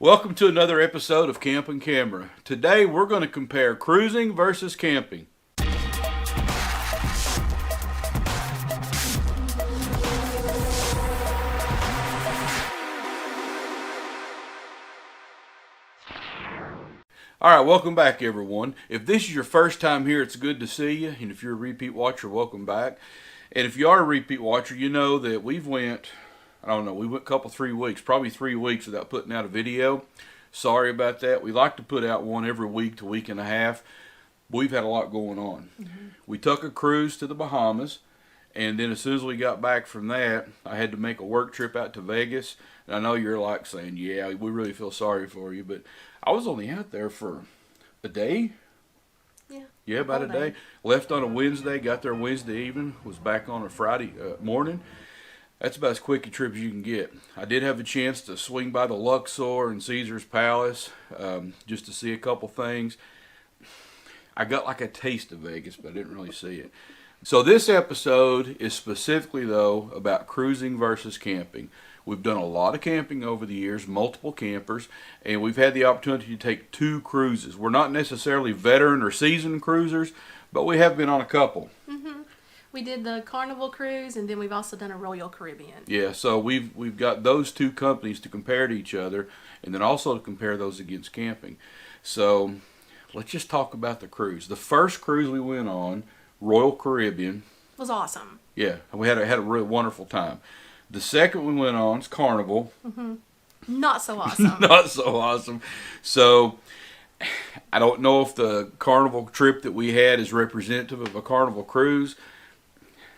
Welcome to another episode of Camp and Camera. Today we're going to compare cruising versus camping. Alright, welcome back everyone. If this is your first time here, it's good to see you. And if you're a repeat watcher, welcome back. And if you are a repeat watcher, you know that we went a couple, 3 weeks, probably 3 weeks without putting out a video. Sorry about that. We like to put out one every week to week and a half. We've had a lot going on. We took a cruise to the Bahamas, and then as soon as we got back from that, I had to make a work trip out to Vegas. And I know you're like saying, yeah, we really feel sorry for you, but I was only out there for a day. Yeah, about a day. Left on a Wednesday, got there Wednesday evening, was back on a Friday morning. That's about as quick a trip as you can get. I did have a chance to swing by the Luxor and Caesar's Palace just to see a couple things. I got like a taste of Vegas, but I didn't really see it. So this episode is specifically, though, about cruising versus camping. We've done a lot of camping over the years, multiple campers, and we've had the opportunity to take 2 cruises. We're not necessarily veteran or seasoned cruisers, but we have been on a couple. We did the Carnival cruise, and then we've also done a Royal Caribbean. Yeah, so we've got those 2 companies to compare to each other, and then also to compare those against camping. So let's just talk about the cruise. The first cruise we went on, Royal Caribbean, was awesome. Yeah, we had a really wonderful time. The second we went on is Carnival. Not so awesome. Not so awesome. So I don't know if the Carnival trip that we had is representative of a Carnival cruise.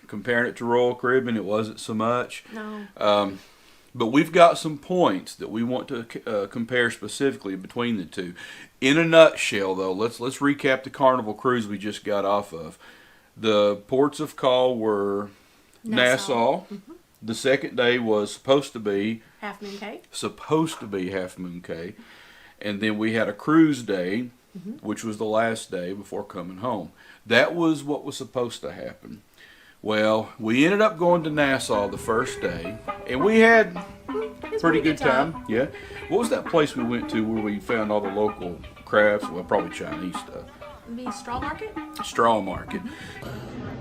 Comparing it to Royal Caribbean, it wasn't so much. No. But we've got some points that we want to compare specifically between the 2. In a nutshell, though, let's recap the Carnival cruise we just got off of. The ports of call were Nassau. The second day was supposed to be Half Moon Cay. Half Moon Cay. And then we had a cruise day, which was the last day before coming home. That was what was supposed to happen. Well, we ended up going to Nassau the first day, and we had a pretty good time. Yeah. What was that place we went to where we found all the local crafts? Well, probably Chinese stuff. The Straw Market? Straw Market.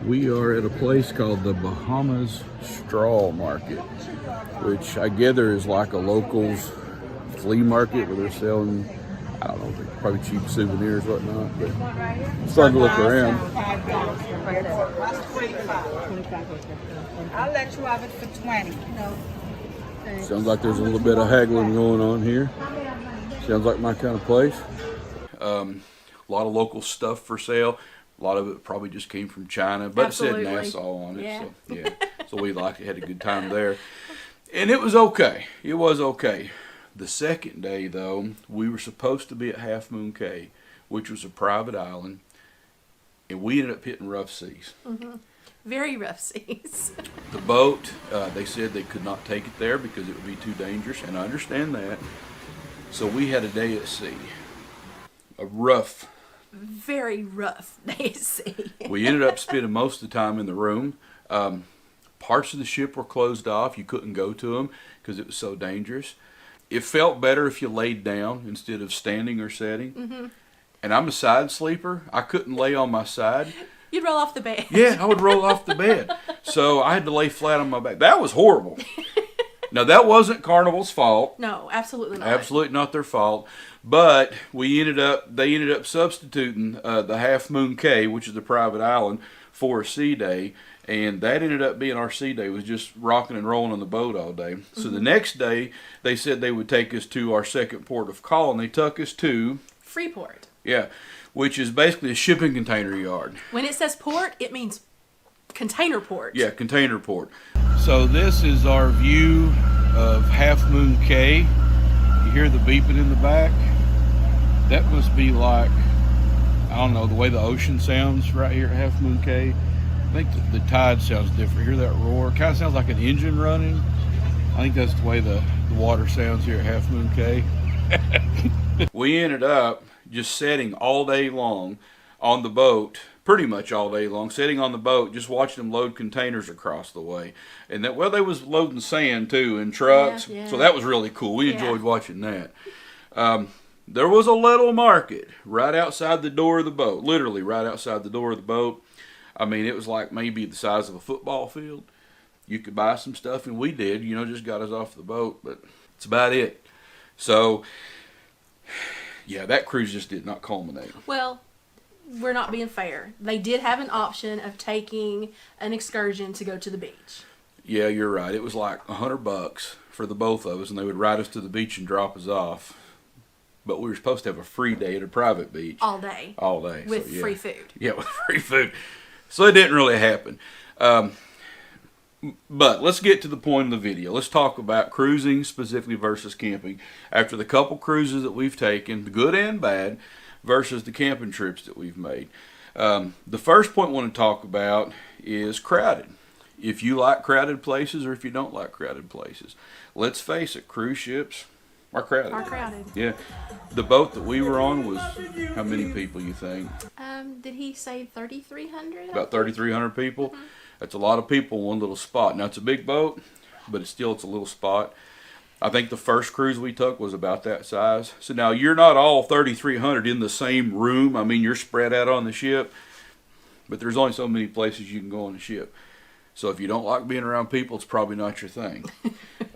We are at a place called the Bahamas Straw Market, which I gather is like a locals flea market where they're selling, I don't know, probably cheap souvenirs or whatnot, but it's fun to look around. I'll let you have it for 20. Sounds like there's a little bit of haggling going on here. Sounds like my kind of place. A lot of local stuff for sale. A lot of it probably just came from China, but Absolutely. It said Nassau on it. Yeah. So, yeah. So we had a good time there. And it was okay. It was okay. The second day, though, we were supposed to be at Half Moon Cay, which was a private island, and we ended up hitting rough seas. Very rough seas. The boat, they said they could not take it there because it would be too dangerous, and I understand that. So we had a day at sea. A rough. Very rough day at sea. We ended up spending most of the time in the room. Parts of the ship were closed off. You couldn't go to them because it was so dangerous. It felt better if you laid down instead of standing or sitting. And I'm a side sleeper. I couldn't lay on my side. You'd roll off the bed. Yeah, I would roll off the bed. So I had to lay flat on my back. That was horrible. Now, that wasn't Carnival's fault. No, absolutely not. Absolutely not their fault. But they ended up substituting the Half Moon Cay, which is the private island, for a sea day. And that ended up being our sea day. It was just rocking and rolling on the boat all day. So the next day, they said they would take us to our second port of call, and they took us to Freeport. Yeah, which is basically a shipping container yard. When it says port, it means container port. Yeah, container port. So this is our view of Half Moon Cay. You hear the beeping in the back? That must be like, I don't know, the way the ocean sounds right here at Half Moon Cay. I think the tide sounds different. Hear that roar? Kind of sounds like an engine running. I think that's the way the water sounds here at Half Moon Cay. We ended up just sitting all day long on the boat, pretty much all day long, sitting on the boat, just watching them load containers across the way. And that, well, they was loading sand too in trucks, Yeah. so that was really cool. We enjoyed watching that. There was a little market right outside the door of the boat, literally right outside the door of the boat. I mean, it was like maybe the size of a football field. You could buy some stuff, and we did, you know, just got us off the boat, but it's about it. So, yeah, that cruise just did not culminate. Well, we're not being fair. They did have an option of taking an excursion to go to the beach. Yeah, you're right. It was like $100 for the both of us, and they would ride us to the beach and drop us off. But we were supposed to have a free day at a private beach. All day. All day. With so, yeah. free food. Yeah, with free food. So it didn't really happen. But let's get to the point of the video. Let's talk about cruising specifically versus camping. After the couple cruises that we've taken, the good and bad, versus the camping trips that we've made. The first point I want to talk about is crowded. If you like crowded places or if you don't like crowded places. Let's face it, cruise ships are crowded. Yeah. The boat that we were on was, how many people you think? Did he say 3,300? About 3,300 people. Mm-hmm. That's a lot of people in one little spot. Now, it's a big boat, but it's a little spot. I think the first cruise we took was about that size. So now, you're not all 3,300 in the same room. I mean, you're spread out on the ship, but there's only so many places you can go on the ship. So if you don't like being around people, it's probably not your thing.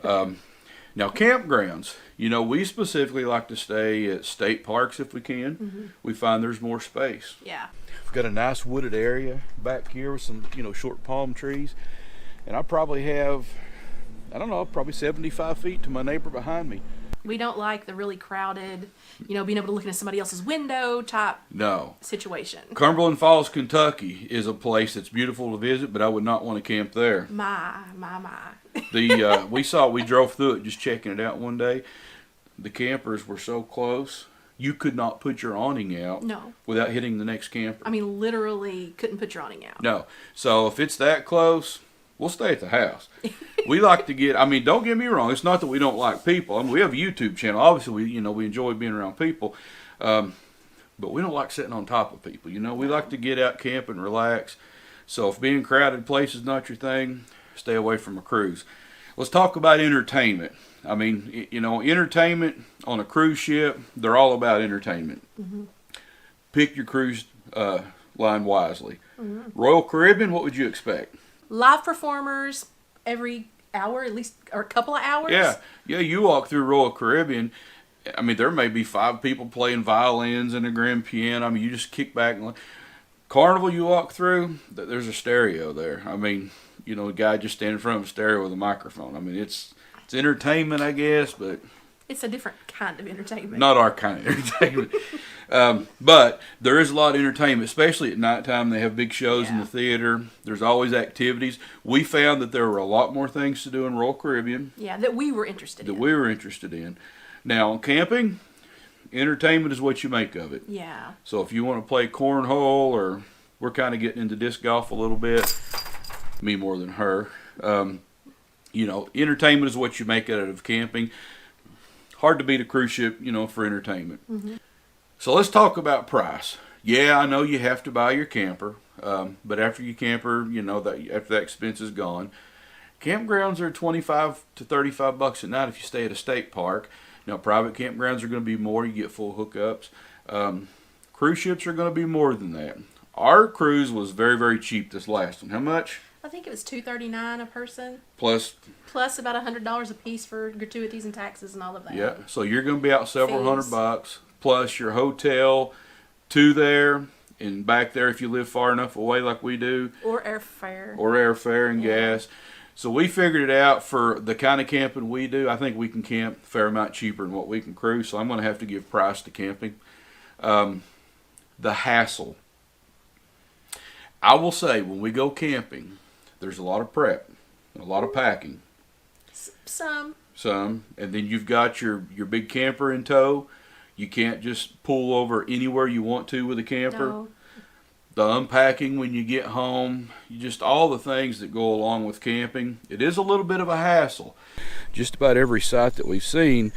Now, campgrounds. You know, we specifically like to stay at state parks if we can. Mm-hmm. We find there's more space. Yeah. We've got a nice wooded area back here with some, you know, short palm trees. And I probably have, I don't know, probably 75 feet to my neighbor behind me. We don't like the really crowded, you know, being able to look into somebody else's window type situation. Cumberland Falls, Kentucky is a place that's beautiful to visit, but I would not want to camp there. My. We drove through it just checking it out one day. The campers were so close, you could not put your awning out without hitting the next camper. I mean, literally couldn't put your awning out. No. So if it's that close, we'll stay at the house. We like to get, I mean, don't get me wrong. It's not that we don't like people. I mean, we have a YouTube channel. Obviously, we enjoy being around people. But we don't like sitting on top of people. You know, we like to get out, camp, and relax. So if being crowded place is not your thing, stay away from a cruise. Let's talk about entertainment. I mean, you know, entertainment on a cruise ship, they're all about entertainment. Mm-hmm. Pick your cruise line wisely. Mm-hmm. Royal Caribbean, what would you expect? Live performers every hour, at least, or a couple of hours. Yeah, you walk through Royal Caribbean, I mean, there may be 5 people playing violins and a grand piano. I mean, you just kick back. And Carnival, you walk through, there's a stereo there. I mean, you know, a guy just standing in front of a stereo with a microphone. I mean, it's entertainment, I guess, but it's a different kind of entertainment. Not our kind of entertainment. But there is a lot of entertainment, especially at nighttime. They have big shows in the theater. There's always activities. We found that there were a lot more things to do in Royal Caribbean. Yeah, that we were interested in. Now, on camping, entertainment is what you make of it. Yeah. So if you want to play cornhole, or we're kind of getting into disc golf a little bit, me more than her, you know, entertainment is what you make out of camping. Hard to beat a cruise ship, you know, for entertainment. Mm-hmm. So let's talk about price. Yeah, I know you have to buy your camper, but after you camper, you know, after that expense is gone, campgrounds are $25 to $35 a night if you stay at a state park. Now, private campgrounds are going to be more. You get full hookups. Cruise ships are going to be more than that. Our cruise was very, very cheap this last one. How much? I think it was $239 a person. Plus about $100 a piece for gratuities and taxes and all of that. Yeah, so you're going to be out several $100 plus your hotel to there and back there if you live far enough away like we do. Or airfare. And gas. So we figured it out for the kind of camping we do. I think we can camp a fair amount cheaper than what we can cruise. So I'm going to have to give price to camping. The hassle. I will say when we go camping, there's a lot of prep, a lot of packing. Some. And then you've got your big camper in tow. You can't just pull over anywhere you want to with a camper. No. The unpacking when you get home, just all the things that go along with camping. It is a little bit of a hassle. Just about every site that we've seen,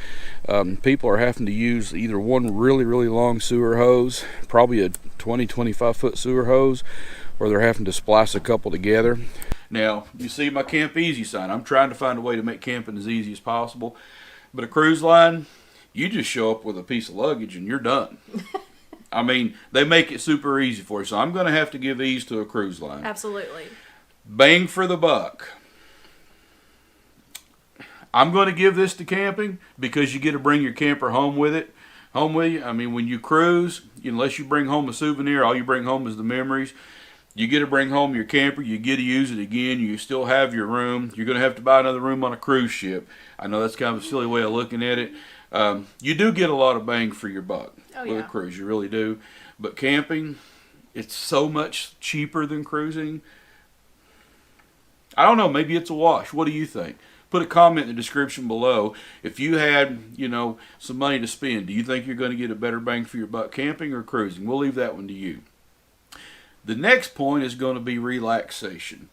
people are having to use either one really, really long sewer hose, probably a 20-25 foot sewer hose, or they're having to splice a couple together. Now, you see my Camp Easy sign. I'm trying to find a way to make camping as easy as possible. But a cruise line, You just show up with a piece of luggage and you're done. I mean, they make it super easy for you. So I'm going to have to give these to a cruise line. Absolutely. Bang for the buck. I'm going to give this to camping because you get to bring your camper home with you. I mean, when you cruise, unless you bring home a souvenir, all you bring home is the memories. You get to bring home your camper. You get to use it again. You still have your room. You're going to have to buy another room on a cruise ship. I know that's kind of a silly way of looking at it. You do get a lot of bang for your buck with a cruise. You really do. But camping, it's so much cheaper than cruising. I don't know. Maybe it's a wash. What do you think? Put a comment in the description below. If you had, some money to spend, do you think you're going to get a better bang for your buck camping or cruising? We'll leave that one to you. The next point is going to be relaxation.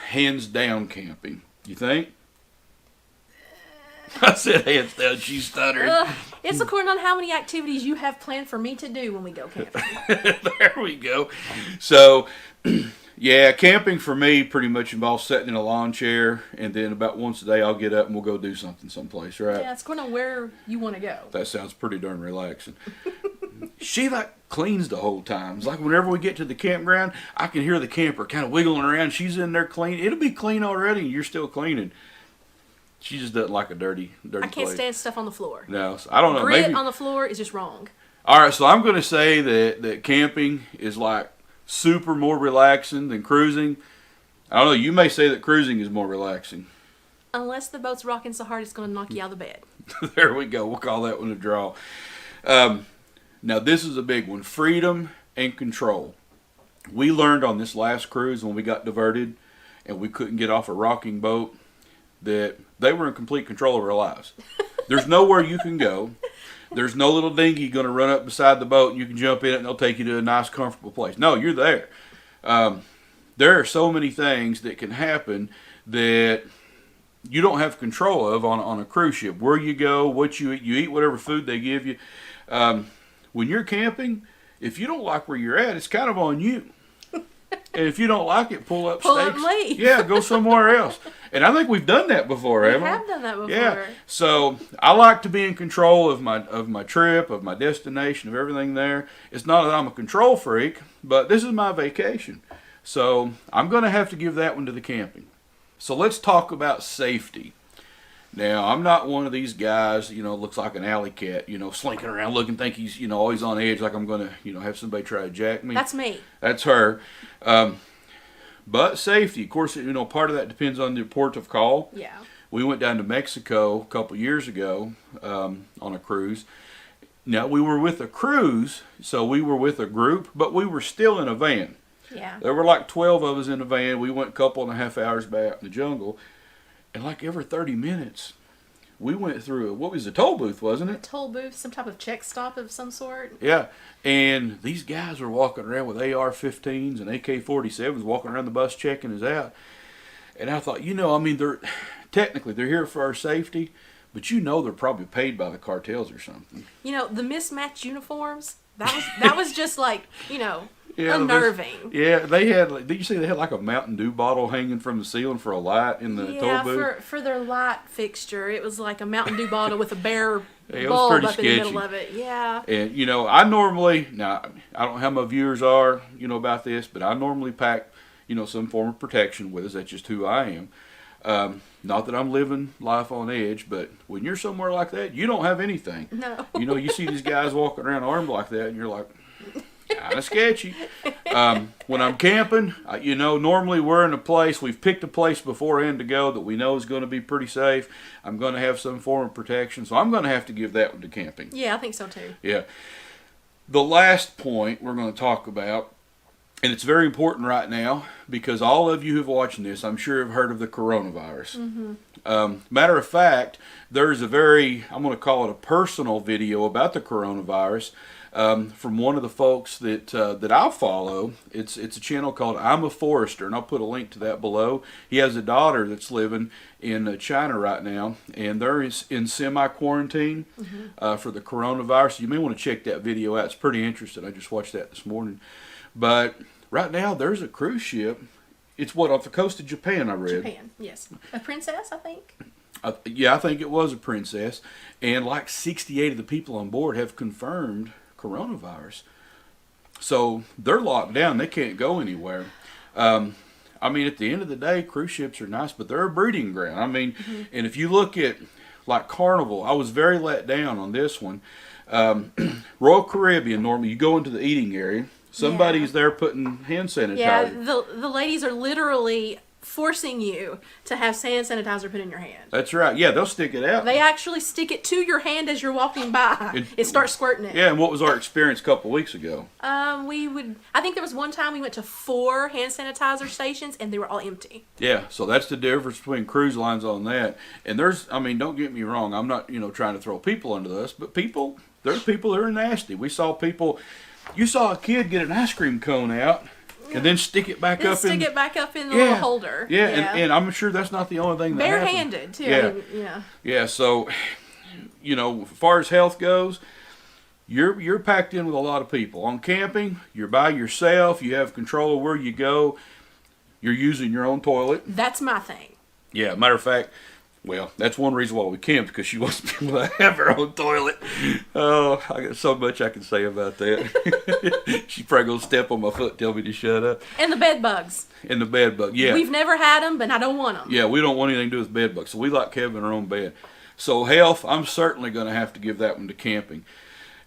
Hands down camping. You think? I said hands down. She stuttered. It's according on how many activities you have planned for me to do when we go camping. There we go. So... yeah, camping for me pretty much involves sitting in a lawn chair, and then about once a day I'll get up and we'll go do something someplace, right? Yeah, it's going to where you want to go. That sounds pretty darn relaxing. She cleans the whole time. It's like whenever we get to the campground, I can hear the camper kind of wiggling around. She's in there cleaning. It'll be clean already, and you're still cleaning. She just doesn't like a dirty I can't place. stand stuff on the floor. No, so I don't know. Grit Maybe on the floor is just wrong. All right, so I'm going to say that camping is like super more relaxing than cruising. I don't know, you may say that cruising is more relaxing. Unless the boat's rocking so hard it's going to knock you out of the bed. There we go. We'll call that one a draw. Now this is a big one. Freedom and control. We learned on this last cruise when we got diverted and we couldn't get off a rocking boat that they were in complete control of our lives. There's nowhere you can go. There's no little dinghy going to run up beside the boat and you can jump in it and they'll take you to a nice, comfortable place. No, you're there. There are so many things that can happen that you don't have control of on a cruise ship. Where you go, what you eat whatever food they give you. When you're camping, if you don't like where you're at, it's kind of on you. And if you don't like it, pull up stakes. And leave. Yeah, go somewhere else. And I think we've done that before, haven't we? We have done that before. Yeah. So I like to be in control of my trip, of my destination, of everything there. It's not that I'm a control freak, but this is my vacation. So I'm going to have to give that one to the camping. So let's talk about safety. Now, I'm not one of these guys, looks like an alley cat, slinking around looking, think he's, always on edge, like I'm going to, have somebody try to jack me. That's me. That's her. But safety, of course, part of that depends on the port of call. Yeah. We went down to Mexico a couple years ago on a cruise. Now, we were with a cruise, so we were with a group, but we were still in a van. Yeah. There were like 12 of us in a van. We went a couple and a half hours back in the jungle. And like every 30 minutes, we went through what was a toll booth, wasn't it? A toll booth, some type of check stop of some sort. Yeah. And these guys were walking around with AR-15s and AK-47s walking around the bus checking us out. And I thought, they're here for our safety, but they're probably paid by the cartels or something. The mismatched uniforms, that was just like, Yeah, unnerving. Yeah, they had. Did you see they had like a Mountain Dew bottle hanging from the ceiling for a light in the toll booth? Yeah, for their light fixture, it was like a Mountain Dew bottle with a bare it bulb was up sketchy. in the middle of it. Yeah. And I normally I don't know how my viewers are about this, but I normally pack some form of protection with us. That's just who I am. Not that I'm living life on edge, but when you're somewhere like that, you don't have anything. No. You see these guys walking around armed like that, and you're like, kind of sketchy. When I'm camping, normally we're in a place, we've picked a place beforehand to go that we know is going to be pretty safe. I'm going to have some form of protection, so I'm going to have to give that one to camping. Yeah, I think so too. Yeah. The last point we're going to talk about, and it's very important right now, because all of you who've watching this, I'm sure have heard of the coronavirus. Mm-hmm. Matter of fact, there's a I'm going to call it a personal video about the coronavirus. From one of the folks that I follow. It's a channel called I'm a Forester, and I'll put a link to that below. He has a daughter that's living in China right now, and they're in semi-quarantine for the coronavirus. You may want to check that video out. It's pretty interesting. I just watched that this morning. But right now, there's a cruise ship. It's off the coast of Japan, I read. Japan, yes. A princess, I think. Yeah, I think it was a princess. And like 68 of the people on board have confirmed coronavirus. So they're locked down. They can't go anywhere. I mean, at the end of the day, cruise ships are nice, but they're a breeding ground. I mean, and if you look at like Carnival, I was very let down on this one. Royal Caribbean, normally you go into the eating area. Somebody's there putting hand sanitizer. Yeah, the ladies are literally forcing you to have hand sanitizer put in your hand. That's right. Yeah, they'll stick it out. They actually stick it to your hand as you're walking by. It starts squirting it. Yeah, and what was our experience a couple of weeks ago? I think there was one time we went to 4 hand sanitizer stations and they were all empty. Yeah, so that's the difference between cruise lines on that. And I mean, don't get me wrong, I'm not, trying to throw people under this, but there's people that are nasty. We saw people, you saw a kid get an ice cream cone out and then stick it back up in the little holder. Yeah, and I'm sure that's not the only thing that barehanded too. Yeah. I mean, Yeah, so, as far as health goes, you're packed in with a lot of people. On camping, you're by yourself, you have control of where you go, you're using your own toilet. That's my thing. Yeah, matter of fact, well, that's one reason why we camped, because she wants to be able to have her own toilet. Oh, I got so much I can say about that. She's probably going to step on my foot and tell me to shut up. And the bed bugs. And the bed bug, yeah. We've never had them, but I don't want them. Yeah, we don't want anything to do with bed bugs, so we like having our own bed. So health, I'm certainly going to have to give that one to camping.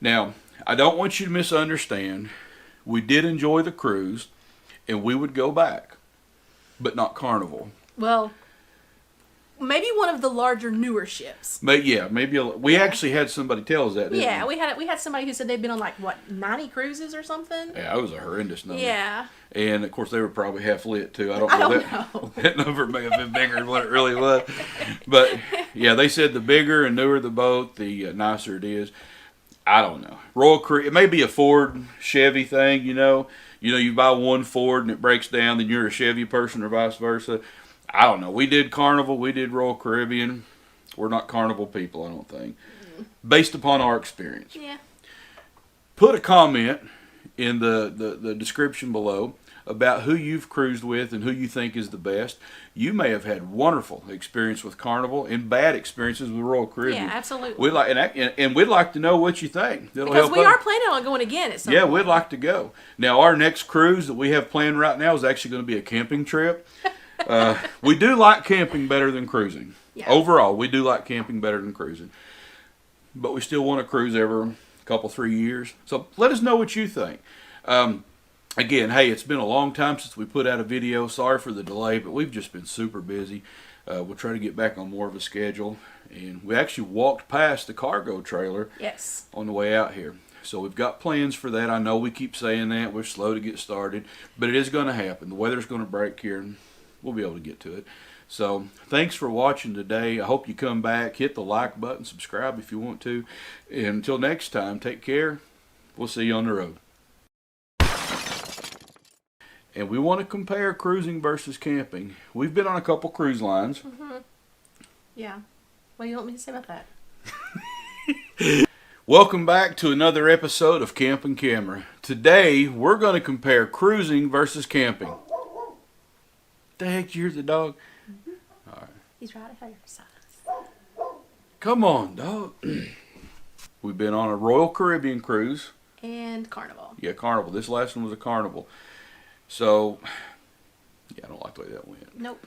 Now, I don't want you to misunderstand. We did enjoy the cruise, and we would go back, but not Carnival. Well, maybe one of the larger, newer ships. But yeah, maybe we actually had somebody tell us that. Didn't we had somebody who said they'd been on 90 cruises or something. Yeah, it was a horrendous number. Yeah. And of course they were probably half lit too. I don't know. That number may have been bigger than what it really was. But yeah, they said the bigger and newer the boat, the nicer it is. I don't know. Royal Caribbean, it may be a Ford Chevy thing. You buy one Ford and it breaks down, then you're a Chevy person, or vice versa. I don't know. We did Carnival. We did Royal Caribbean. We're not Carnival people, I don't think. Based upon our experience. Yeah. Put a comment in the description below about who you've cruised with and who you think is the best. You may have had wonderful experience with Carnival and bad experiences with Royal Caribbean. Yeah, absolutely. And we'd like to know what you think. Because we are planning on going again at some point. We'd like to go. Now, our next cruise that we have planned right now is actually going to be a camping trip. We do like camping better than cruising. Yeah. Overall, we do like camping better than cruising. But we still want to cruise every couple, 3 years. So let us know what you think. Again, hey, it's been a long time since we put out a video. Sorry for the delay, but we've just been super busy. We'll try to get back on more of a schedule. And we actually walked past the cargo trailer on the way out here. So we've got plans for that. I know we keep saying that. We're slow to get started. But it is going to happen. The weather's going to break here, and we'll be able to get to it. So thanks for watching today. I hope you come back. Hit the like button. Subscribe if you want to. And until next time, take care. We'll see you on the road. And we want to compare cruising versus camping. We've been on a couple cruise lines. Yeah. What do you want me to say about that? Welcome back to another episode of Camp and Camera. Today, we're going to compare cruising versus camping. The heck, you hear the dog? All right. He's right here beside us. Come on, dog. We've been on a Royal Caribbean cruise. And Carnival. Yeah, Carnival. This last one was a Carnival. So, yeah, I don't like the way that went. Nope.